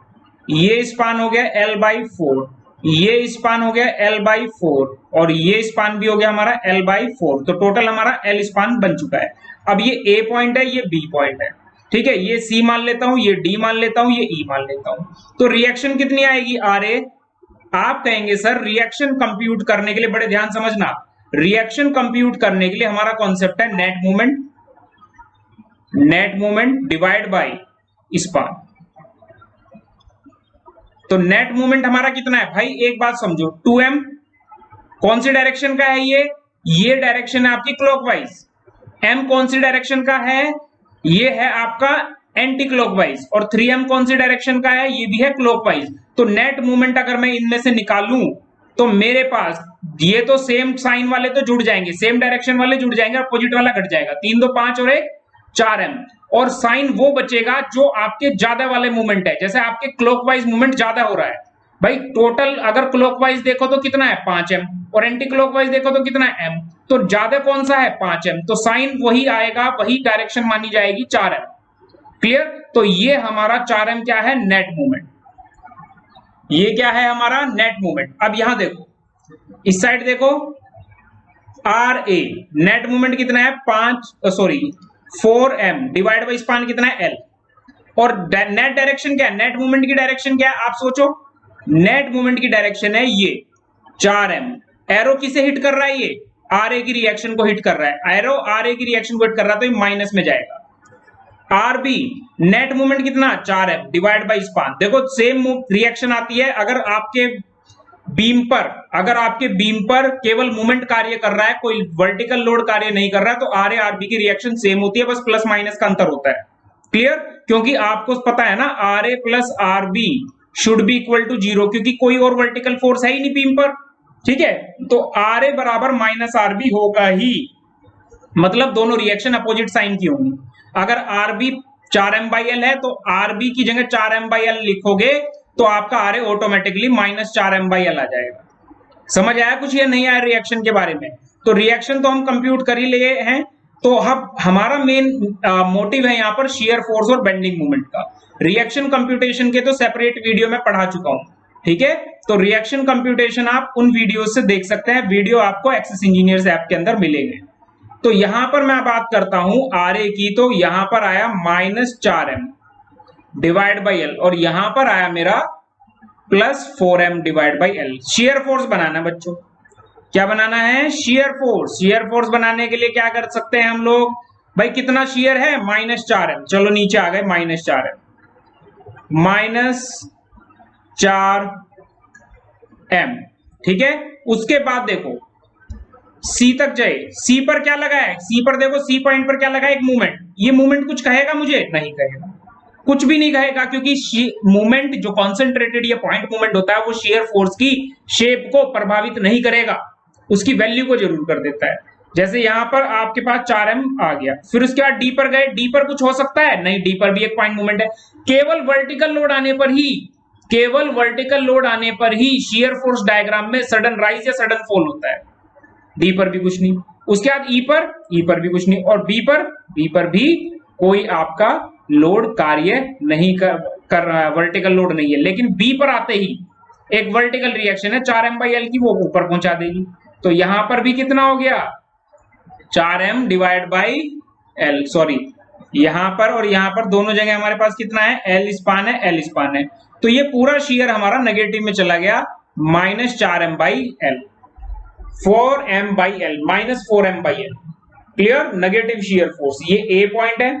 ये स्पान हो गया L/4, ये स्पान हो गया L/4, और ये स्पान भी हो गया हमारा L/4, तो टोटल हमारा L स्पान बन चुका है। अब ये A पॉइंट है, ये B पॉइंट है, ठीक है, ये C मान लेता हूं, ये D मान लेता हूं, ये E मान लेता हूं, तो रिएक्शन कितनी आएगी? RA। आप कहेंगे सर रिएक्शन कंप्यूट करने के लिए, बड़े ध्यान समझना, रिएक्शन कंप्यूट करने के लिए हमारा कॉन्सेप्ट है net movement, net moment divide by span. तो नेट मूवमेंट हमारा कितना है भाई? एक बात समझो, 2m कौन सी डायरेक्शन का है? ये डायरेक्शन है आपकी क्लॉकवाइज। m कौन सी डायरेक्शन का है? ये है आपका एंटी क्लॉकवाइज। और 3m कौन सी डायरेक्शन का है? ये भी है क्लॉकवाइज। तो नेट मूवमेंट अगर मैं इनमें से निकालूं तो मेरे पास ये तो सेम साइन वाले तो जुड़ जाएंगे, सेम डायरेक्शन वाले जुड़ जाएंगे, अपोजिट वाला घट जाएगा, 3 2 5 और 1 4m, और साइन वो बचेगा जो आपके ज्यादा वाले मूवमेंट है। जैसे आपके क्लॉकवाइज मूवमेंट ज्यादा हो रहा है भाई, टोटल अगर क्लॉकवाइज देखो तो कितना है? 5m, और एंटी क्लॉकवाइज देखो तो कितना है? m, तो ज्यादा कौन सा है? 5m, तो साइन वही आएगा, वही डायरेक्शन मानी जाएगी 4m। क्लियर? तो ये हमारा 4m क्या है? Net movement. ये क्या है हमारा? Net movement. अब यहां देखो, इस साइड देखो, RA नेट मूवमेंट कितना है? 4m डिवाइड बाई स्पान कितना है? L। और नेट डायरेक्शन क्या है? नेट मूवमेंट की डायरेक्शन क्या है? आप सोचो, नेट मूवमेंट की डायरेक्शन है ये 4m। एरो किसे हिट कर रहा है? ये RA की रिएक्शन को हिट कर रहा है। एरो RA की रिएक्शन को हिट कर रहा है, तो ये माइनस में जाएगा। RB नेट मूवमेंट कितना? 4m divide by span. देखो सेम रिएक्शन आती है अगर आपके बीम पर केवल मूवमेंट कार्य कर रहा है, कोई वर्टिकल लोड कार्य नहीं कर रहा है, तो RA RB की रिएक्शन सेम होती है, बस प्लस माइनस का अंतर होता है। क्लियर? क्योंकि आपको पता है ना, RA plus RB should be equal to 0, क्योंकि कोई और वर्टिकल फोर्स है ही नहीं बीम पर। ठीक है, तो RA बराबर माइनस RB होगा ही, मतलब दोनों रिएक्शन अपोजिट साइन की होंगी। अगर RB 4m/L है तो RB की जगह 4m/L लिखोगे तो आपका RA ऑटोमेटिकली -4m/L आ जाएगा। समझ आया कुछ या नहीं आया रिएक्शन के बारे में? तो रिएक्शन तो हम कंप्यूट कर ही लिए हैं। तो अब हमारा मेन मोटिव है यहाँ पर शेयर फोर्स और बेंडिंग मोमेंट का। रिएक्शन कंप्यूटेशन के तो सेपरेट वीडियो में पढ़ा चुका हूं, ठीक है। तो रिएक्शन कंप्यूटेशन आप उन वीडियो से देख सकते हैं, वीडियो आपको एक्सेस इंजीनियर्स ऐप के अंदर मिलेंगे। तो यहां पर मैं बात करता हूं आर ए की, तो यहां पर आया -4m डिवाइड बाई एल, और यहां पर आया मेरा +4m divide by L. Shear force बनाना है बच्चों, क्या बनाना है? Shear force. शेयर फोर्स बनाने के लिए क्या कर सकते हैं हम लोग? भाई कितना शेयर है? -4m। चलो नीचे आ गए -4m, -4m, ठीक है। उसके बाद देखो सी तक जाए, सी पर क्या लगा है? सी पर देखो, सी पॉइंट पर क्या लगा है? एक मूवमेंट। ये मूवमेंट कुछ कहेगा मुझे? नहीं कहेगा, कुछ भी नहीं कहेगा, क्योंकि मूवमेंट जो कॉन्सेंट्रेटेड या पॉइंट मूवमेंट होता है वो शेयर फोर्स की शेप को प्रभावित नहीं करेगा, उसकी वैल्यू को जरूर कर देता है। जैसे यहां पर आपके पास 4m आ गया, फिर उसके बाद डी पर गए, डी पर कुछ हो सकता है? नहीं, डी पर भी एक पॉइंट मूवमेंट है। केवल वर्टिकल लोड आने पर ही, केवल वर्टिकल लोड आने पर ही शेयर फोर्स डायग्राम में सडन राइज या सडन फॉल होता है। डी पर भी कुछ नहीं। उसके बाद ई पर भी कुछ नहीं, और बी पर भी कोई आपका लोड कार्य नहीं कर रहा है, वर्टिकल लोड नहीं है। लेकिन बी पर आते ही एक वर्टिकल रिएक्शन है 4m/l की, वो ऊपर पहुंचा देगी। तो यहां पर भी कितना हो गया? 4m divide by L, sorry यहां पर और यहां पर दोनों जगह हमारे पास कितना है? एल स्पान है, एल स्पान है। तो ये पूरा शेयर हमारा नेगेटिव में चला गया, -4m/l, 4m/l, -4m/l। Clear? Negative shear force. ये ए पॉइंट है,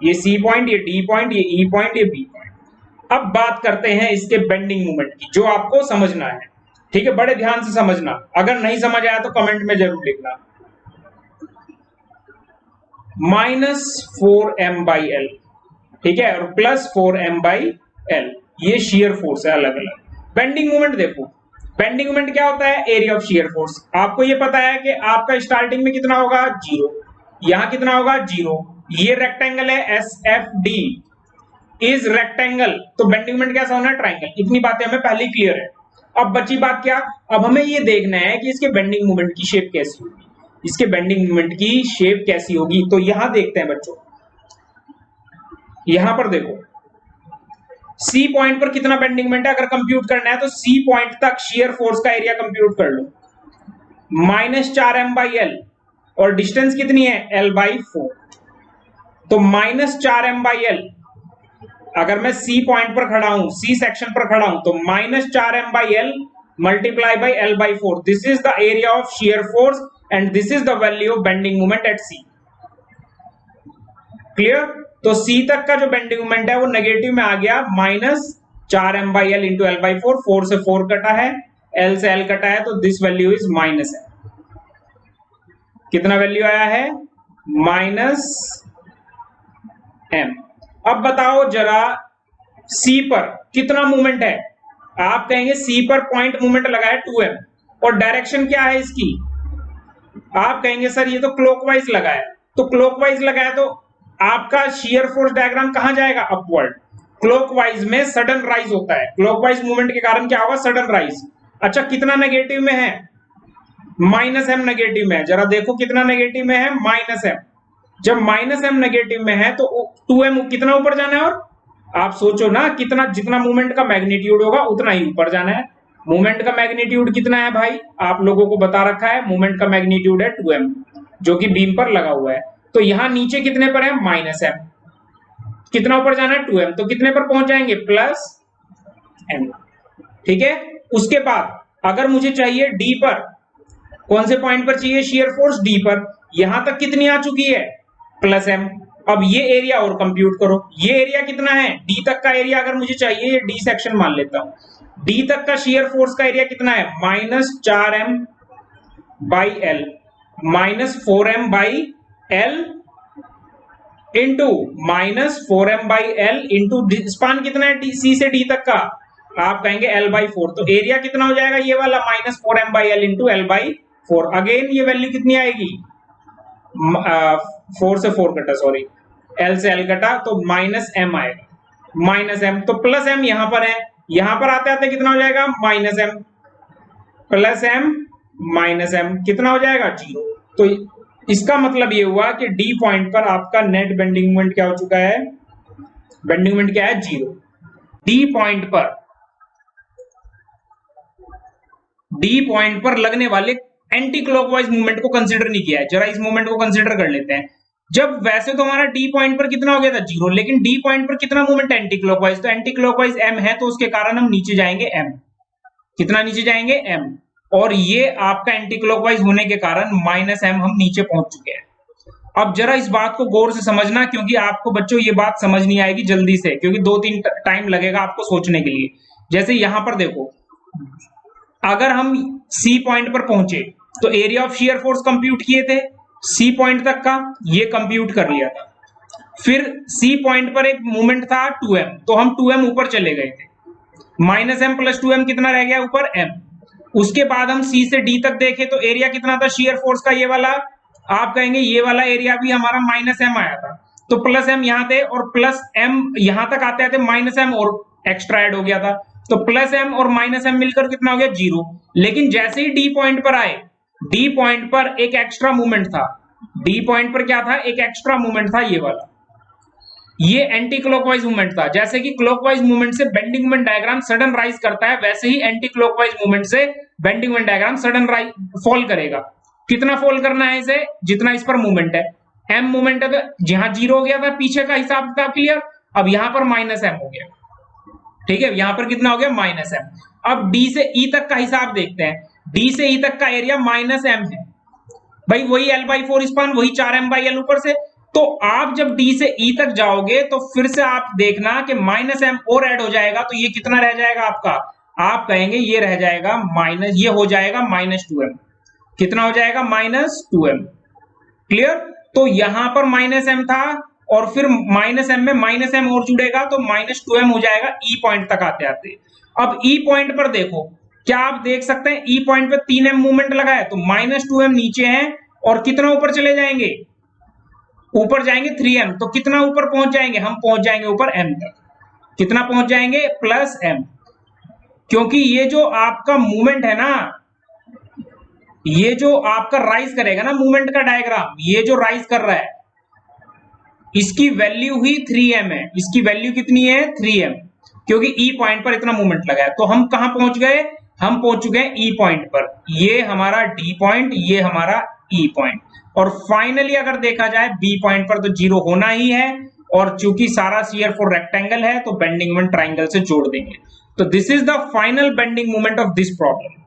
ये सी पॉइंट, ये डी पॉइंट, ये ई पॉइंट, ये बी पॉइंट। अब बात करते हैं इसके बेंडिंग मोमेंट की, जो आपको समझना है, ठीक है। बड़े ध्यान से समझना, अगर नहीं समझ आया तो कमेंट में जरूर लिखना। -4m/l, ठीक है, और +4m/l, ये शेयर फोर्स है अलग अलग। बेंडिंग मोमेंट देखो, बेंडिंग मोमेंट क्या होता है? Area of shear force. आपको ये पता है कि आपका स्टार्टिंग में कितना होगा? 0। यहां कितना होगा? 0। ये रेक्टेंगल है, SFD इज रेक्टेंगल, तो बेंडिंग मोमेंट कैसा होना है? ट्रायंगल। इतनी बातें हमें पहले क्लियर है। अब बची बात क्या? अब हमें ये देखना है कि इसके बेंडिंग मोमेंट की शेप कैसी होगी, इसके बेंडिंग मोमेंट की शेप कैसी होगी। तो यहां देखते हैं बच्चों, यहां पर देखो सी पॉइंट पर कितना बेंडिंग मोमेंट है। अगर कंप्यूट करना है तो सी पॉइंट तक शेयर फोर्स का एरिया कंप्यूट कर लो, -4m/l, और डिस्टेंस कितनी है? l/4। तो -4m/l, अगर मैं सी पॉइंट पर खड़ा हूं, सी सेक्शन पर खड़ा हूं, तो -4m/l multiply by l/4, this is the area of shear force and this is the value of bending moment at C. Clear? तो सी तक का जो बेंडिंग मोमेंट है वो नेगेटिव में आ गया, -4m/l इंटू l/4, 4 से 4 कटा है, l से l कटा है, तो दिस वैल्यू इज -m। कितना वैल्यू आया है? -m। अब बताओ जरा सी पर कितना मूवमेंट है? आप कहेंगे सी पर पॉइंट मूवमेंट लगा है 2m, और डायरेक्शन क्या है इसकी? आप कहेंगे सर ये तो क्लॉकवाइज लगा है। तो क्लॉकवाइज लगा है तो आपका शेयर फोर्स डायग्राम कहां जाएगा? अपवर्ड। क्लॉकवाइज में सडन राइज होता है, क्लॉकवाइज मूवमेंट के कारण क्या होगा? Sudden rise. अच्छा कितना नेगेटिव में है? -m नेगेटिव में है। जरा देखो कितना नेगेटिव में है? -m। जब -m नेगेटिव में है तो 2m कितना ऊपर जाना है? और आप सोचो ना, कितना, जितना मूवमेंट का मैग्नीट्यूड होगा उतना ही ऊपर जाना है। मूवमेंट का मैग्नीट्यूड कितना है भाई? आप लोगों को बता रखा है, मूवमेंट का मैग्नीट्यूड है 2m, जो कि बीम पर लगा हुआ है। तो यहां नीचे कितने पर है? -m। कितना ऊपर जाना है? 2m। तो कितने पर पहुंच जाएंगे? +m। ठीक है। उसके बाद अगर मुझे चाहिए डी पर, कौन से पॉइंट पर चाहिए शेयर फोर्स? डी पर। यहां तक कितनी आ चुकी है? +m। अब ये एरिया और कंप्यूट करो, ये एरिया कितना है? डी तक का एरिया अगर मुझे चाहिए, ये डी सेक्शन मान लेता हूं, डी तक का शेयर फोर्स का एरिया कितना है? -4m/l, -4m/l into -4m/l into span कितना है सी से डी तक का? आप कहेंगे l/4। तो एरिया कितना हो जाएगा ये वाला? -4m/l into l/4। अगेन ये वैल्यू कितनी आएगी? 4 से 4 कटा, सॉरी l से l कटा, तो -m आएगा, -m। तो +m यहां पर है, यहां पर आते आते कितना हो जाएगा? -m, +m माइनस एम कितना हो जाएगा 0। तो इसका मतलब ये हुआ कि डी पॉइंट पर आपका नेट बेंडिंग मोमेंट क्या हो चुका है, बेंडिंग मोमेंट क्या है 0। डी पॉइंट पर लगने वाले एंटी क्लॉकवाइज मूवमेंट को कंसीडर नहीं किया है। जरा इस मूवमेंट को कंसीडर कर लेते हैं। जब वैसे तो हमारा डी पॉइंट पर कितना हो गया था 0, लेकिन डी पॉइंट पर कितना मूवमेंट एंटी क्लॉकवाइज, तो एंटी क्लॉकवाइज m है, तो उसके कारण हम नीचे जाएंगे m। कितना नीचे जाएंगे m, और ये आपका एंटी क्लॉकवाइज होने के कारण माइनस m हम नीचे पहुंच चुके हैं। अब जरा इस बात को गौर से समझना, क्योंकि आपको बच्चों ये बात समझ नहीं आएगी जल्दी से, क्योंकि 2-3 टाइम लगेगा आपको सोचने के लिए। जैसे यहां पर देखो, अगर हम सी पॉइंट पर पहुंचे तो area of shear force compute किए थे, सी पॉइंट तक का ये कंप्यूट कर लिया था। फिर सी पॉइंट पर एक मूवमेंट था 2m, तो हम 2m ऊपर चले गए थे, माइनस m प्लस 2m कितना रह गया ऊपर m। उसके बाद हम सी से डी तक देखे तो एरिया कितना था शियर फोर्स का, ये वाला, आप कहेंगे ये वाला एरिया भी हमारा माइनस m आया था, तो प्लस m यहां थे और प्लस m यहां तक आते आते माइनस m और एक्स्ट्रा ऐड हो गया था, तो प्लस m और माइनस m मिलकर कितना हो गया 0। लेकिन जैसे ही डी पॉइंट पर आए, डी पॉइंट पर एक एक्स्ट्रा मूवमेंट था, डी पॉइंट पर क्या था, एक एक्स्ट्रा मूवमेंट था ये वाला, ये एंटी क्लॉकवाइज मूवमेंट था। जैसे कि क्लॉकवाइज मूवमेंट से bending moment diagram sudden rise करता है, वैसे ही एंटी क्लॉकवाइज मूवमेंट से bending moment diagram sudden rise fall करेगा। कितना फॉल करना है इसे, जितना इस पर मूवमेंट है, m मूवमेंट है, तो जहां 0 हो गया था पीछे का हिसाब किताब क्लियर, अब यहां पर माइनस m हो गया, ठीक है, यहां पर कितना हो गया माइनस m। अब d से e तक का हिसाब देखते हैं, d से e तक का एरिया माइनस m है भाई, वही l/4 स्पान, वही 4m/l ऊपर से। तो आप जब d से e तक जाओगे तो फिर से आप देखना कि माइनस m और ऐड हो जाएगा, तो ये कितना रह जाएगा आपका, आप कहेंगे ये रह जाएगा माइनस, ये हो जाएगा -2m। कितना हो जाएगा -2m, क्लियर। तो यहां पर -m था और फिर -m में -m और जुड़ेगा तो -2m हो जाएगा ई पॉइंट तक आते आते। अब ई पॉइंट पर देखो, क्या आप देख सकते हैं ई पॉइंट पे 3m मूवमेंट लगा है, तो -2m नीचे है और कितना ऊपर चले जाएंगे, ऊपर जाएंगे 3m, तो कितना ऊपर पहुंच जाएंगे, हम पहुंच जाएंगे ऊपर m तक। कितना पहुंच जाएंगे +m, क्योंकि ये जो आपका मूवमेंट है ना, ये जो आपका राइज करेगा ना मूवमेंट का डायग्राम, ये जो राइज कर रहा है इसकी वैल्यू ही 3m है, इसकी वैल्यू कितनी है 3m, क्योंकि ई पॉइंट पर इतना मूवमेंट लगा है। तो हम कहां पहुंच गए, हम पहुंच चुके हैं ई पॉइंट पर, ये हमारा डी पॉइंट, ये हमारा ई पॉइंट, और फाइनली अगर देखा जाए बी पॉइंट पर तो 0 होना ही है, और चूंकि सारा शियर फोर्स रेक्टेंगल है तो बेंडिंग मोमेंट ट्राइंगल से जोड़ देंगे। तो this is the final bending moment of this problem,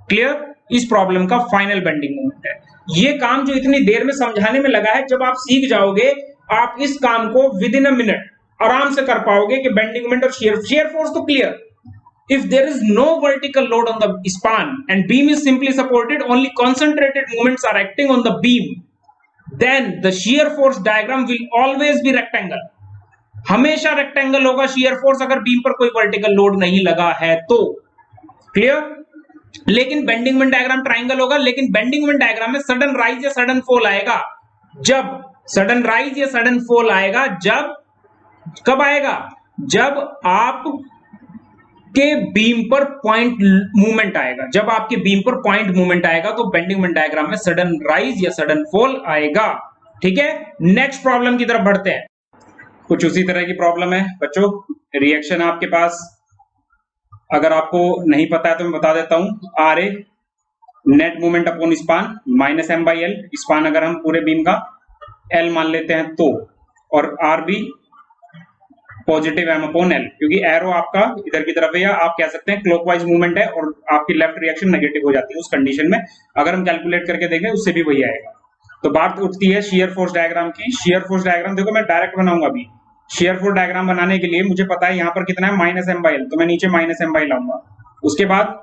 clear. इस प्रॉब्लम का फाइनल बेंडिंग मोमेंट है। ये काम जो इतनी देर में समझाने में लगा है, जब आप सीख जाओगे आप इस काम को विद इन अ मिनट आराम से कर पाओगे कि बेंडिंग मोमेंट और शियर फोर्स तो clear. If there is no vertical load on the span and beam is simply supported, only concentrated moments are acting on the beam, then the shear force diagram will always be rectangle. हमेशा rectangle होगा shear force अगर beam पर कोई vertical load नहीं लगा है तो, clear. लेकिन बेंडिंग मोमेंट डायग्राम ट्राइंगल होगा, लेकिन बेंडिंग मोमेंट डायग्राम में सडन राइज या सडन फॉल आएगा, जब सडन राइज या सडन फॉल आएगा, जब कब आएगा, जब आप के बीम पर पॉइंट मूवमेंट आएगा, जब आपके बीम पर पॉइंट मूवमेंट आएगा तो बेंडिंग मोमेंट डायग्राम में सडन राइज या सडन फॉल आएगा, ठीक है। नेक्स्ट प्रॉब्लम की तरफ बढ़ते हैं। कुछ उसी तरह की प्रॉब्लम है बच्चों, रिएक्शन आपके पास, अगर आपको नहीं पता है तो मैं बता देता हूं। R A net movement upon span -m/l, span अगर हम पूरे बीम का l मान लेते हैं तो, और आर बी पॉजिटिव m/l, क्योंकि एरो आपका इधर की तरफ है, या आप कह सकते हैं क्लॉकवाइज मूवमेंट है और आपकी लेफ्ट रिएक्शन नेगेटिव हो जाती है उस कंडीशन में। अगर हम कैलकुलेट करके देखें उससे भी वही आएगा। तो बात उठती है शियर फोर्स डायग्राम की। शियर फोर्स डायग्राम देखो मैं डायरेक्ट बनाऊंगा अभी। शियर फोर्स डायग्राम बनाने के लिए मुझे पता है यहाँ पर कितना है -m/l, तो मैं नीचे -m/l आऊंगा। उसके बाद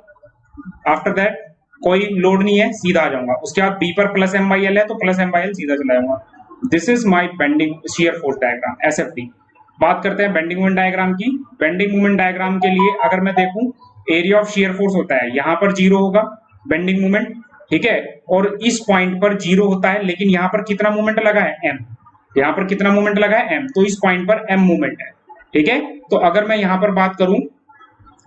आफ्टर दैट कोई लोड नहीं है, सीधा आ जाऊंगा। उसके बाद बी पर +m/l है तो +m/l सीधा चला जाऊंगा। This is my bending shear force diagram SFD। बात करते हैं बेंडिंग मोमेंट डायग्राम की। बेंडिंग मोमेंट डायग्राम के लिए अगर मैं देखूं, एरिया ऑफ शियर फोर्स होता है, यहां पर 0 होगा बेंडिंग मोमेंट, ठीक है, और इस पॉइंट पर 0 होता है, लेकिन यहां पर कितना मोमेंट लगा है m, यहां पर कितना मोमेंट लगा है m, तो इस पॉइंट पर m मोमेंट है, ठीक है। तो अगर मैं यहां पर बात करूं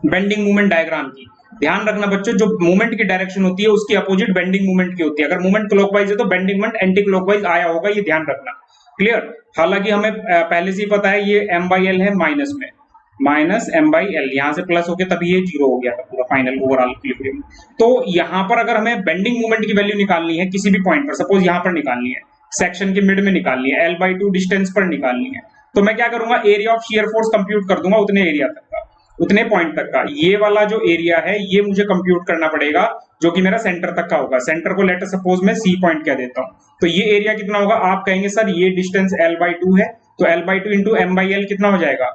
बेंडिंग मोमेंट डायग्राम की, ध्यान रखना बच्चों, जो मूवमेंट की डायरेक्शन होती है उसकी अपोजिट बेंडिंग मूवमेंट की होती है। अगर मूवमेंट क्लॉकवाइज है तो बेंडिंग मूवमेंट एंटी क्लॉकवाइज आया होगा, ये ध्यान रखना। क्लियर? हालांकि हमें पहले से ही पता है ये m/l है माइनस में, माइनस m/l, यहां से प्लस होके तभी ये जीरो हो गया था पूरा फाइनल ओवरऑल इक्विलिब्रियम। तो यहां पर अगर हमें बेंडिंग मूवमेंट की वैल्यू निकालनी है किसी भी पॉइंट पर, सपोज यहां पर निकालनी है, सेक्शन के मिड में निकालनी है, l/2 डिस्टेंस पर निकालनी है, तो मैं क्या करूंगा, area of shear force compute कर दूंगा उतने एरिया तक का, उतने पॉइंट तक का। ये वाला जो एरिया है ये मुझे कंप्यूट करना पड़ेगा, जो कि मेरा सेंटर तक का होगा। सेंटर को लेटर सपोज मैं सी पॉइंट कह देता हूं, तो ये एरिया कितना होगा, आप कहेंगे सर ये डिस्टेंस l/2 है, तो l/2 इंटू m/l कितना हो जाएगा,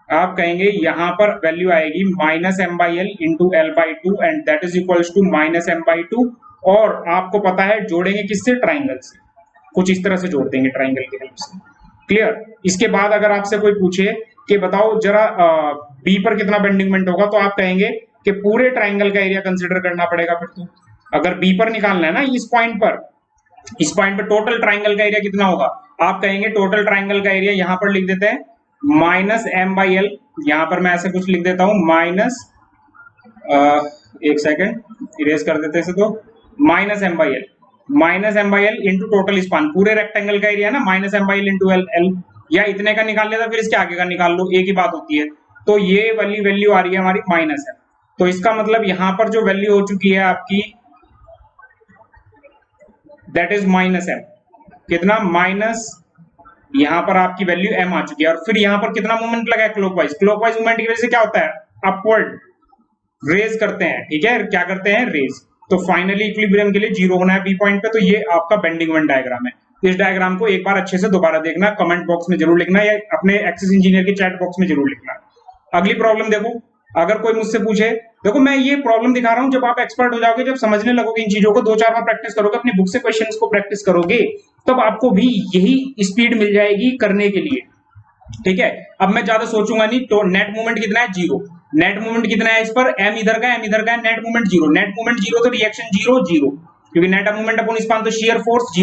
आप कहेंगे यहां पर वैल्यू आएगी minus m/l into l/2 and that is equals to minus m/2। और आपको पता है जोड़ेंगे किससे, ट्राइंगल से, कुछ इस तरह से जोड़ देंगे ट्राइंगल की हेल्प से। क्लियर? इसके बाद अगर आपसे कोई पूछे कि बताओ जरा बी पर कितना बेंडिंग मोमेंट होगा, तो आप कहेंगे कि पूरे ट्राइंगल का एरिया कंसीडर करना पड़ेगा फिर तो। अगर बी पर निकालना है ना, इस पॉइंट पर टोटल ट्राइंगल का एरिया कितना होगा, आप कहेंगे टोटल ट्राइंगल का एरिया यहां पर लिख देते हैं माइनस m/l, यहां पर मैं ऐसे कुछ लिख देता हूं माइनस, एक सेकेंड इरेज कर देते हैं तो, minus m/l into total span, पूरे रेक्टेंगल का एरिया ना, माइनस m/l इंटू l, या इतने का निकाल लेता फिर इसके आगे का निकाल लो, एक ही बात होती है। तो ये वाली वैल्यू आ रही है हमारी माइनस m, तो इसका मतलब यहां पर जो वैल्यू हो चुकी है आपकी दैट इज माइनस m, कितना, माइनस, यहां पर आपकी वैल्यू m आ चुकी है। और फिर यहां पर कितना मोमेंट लगा है, क्लॉकवाइज, क्लॉकवाइज मूवमेंट की वजह से क्या होता है, अपवर्ड रेज करते हैं, ठीक है, क्या करते हैं, रेज। तो फाइनली इक्विलिब्रियम के लिए जीरो होना है बी पॉइंट पे, तो ये आपका बेंडिंग मोमेंट डायग्राम है। इस डायग्राम को एक बार अच्छे से दोबारा देखना, कमेंट बॉक्स में जरूर लिखना या अपने एक्सेस इंजीनियर के चैट बॉक्स में जरूर लिखना। अगली प्रॉब्लम देखो, अगर कोई मुझसे पूछे, देखो मैं ये प्रॉब्लम दिखा रहा हूं, जब आप एक्सपर्ट हो जाओगे, जब समझने लगोगे इन चीजों को, 2-4 बार प्रैक्टिस करोगे, अपनी बुक से क्वेश्चंस को प्रैक्टिस करोगे, तब आपको भी यही स्पीड मिल जाएगी करने के लिए। ठीक है, अब मैं ज्यादा सोचूंगा नहीं, तो नेट मूवमेंट कितना है, जीरो। नेट मूवमेंट कितना है इस पर, m इधर का है, net movement zero, net movement zero तो रिएक्शन जीरो जीरो, क्योंकि नेट मूवमेंट अपॉन स्पान, तो शियर फोर्स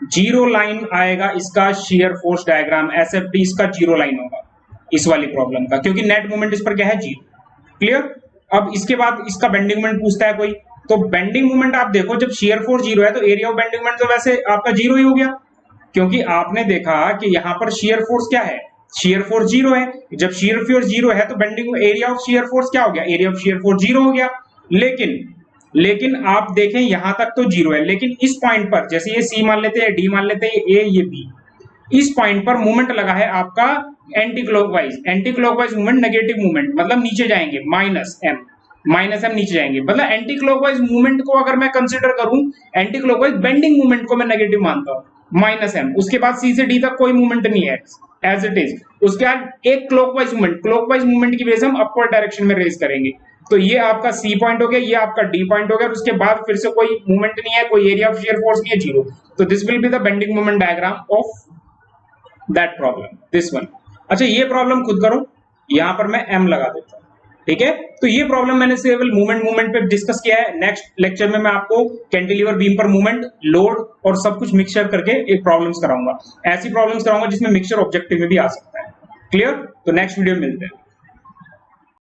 जीरो लाइन आएगा इसका शियर फोर्स डायग्राम, SFD इसका जीरो लाइन होगा इस वाली प्रॉब्लम का, क्योंकि नेट मूवमेंट इस पर क्या है, जीरो। क्लियर? अब इसके बाद इसका बेंडिंग मोमेंट पूछता है कोई, तो बेंडिंग मोमेंट आप देखो, जब शियर फोर्स जीरो है तो एरिया ऑफ बेंडिंग मोमेंट तो वैसे आपका जीरो ही हो गया, क्योंकि आपने देखा कि यहां पर शियर फोर्स क्या है, शियर फोर्स जीरो है। जब शियर फोर्स जीरो है तो bending area of shear force क्या हो गया, area of shear force zero हो गया। लेकिन आप देखें यहां तक तो जीरो है, लेकिन इस पॉइंट पर, जैसे ये सी मान लेते हैं, डी मान लेते हैं, ए ये बी, इस पॉइंट पर मूवमेंट लगा है आपका anti clockwise movement, negative movement, मतलब नीचे जाएंगे, माइनस एम नीचे जाएंगे, मतलब एंटी क्लॉकवाइज मूवमेंट को अगर मैं कंसीडर करूं, एंटी क्लॉकवाइज बेंडिंग मूवमेंट को मैं नेगेटिव मानता हूं, माइनस एम। उसके बाद सी से डी तक कोई मूवमेंट नहीं है, एज इट इज। उसके बाद एक क्लॉकवाइज मूवमेंट की वजह से हम अपवर्ड डायरेक्शन में रेज करेंगे, तो ये आपका सी पॉइंट हो गया, ये आपका डी पॉइंट हो गया, उसके बाद फिर से कोई मूवमेंट नहीं है, कोई एरिया ऑफ शियर फोर्स नहीं है, जीरो। तो this will be the bending moment diagram of that problem, this one. अच्छा, ये प्रॉब्लम खुद करो, यहां पर मैं m लगा देता हूं, ठीक है। तो ये प्रॉब्लम मैंने केवल मूवमेंट पे डिस्कस किया है। नेक्स्ट लेक्चर में मैं आपको कैंटिलीवर बीम पर मूवमेंट, लोड और सब कुछ मिक्सचर करके एक प्रॉब्लम्स कराऊंगा, ऐसी प्रॉब्लम्स कराऊंगा जिसमें मिक्सचर ऑब्जेक्टिव में भी आ सकता है। क्लियर? तो नेक्स्ट वीडियो में मिलते हैं।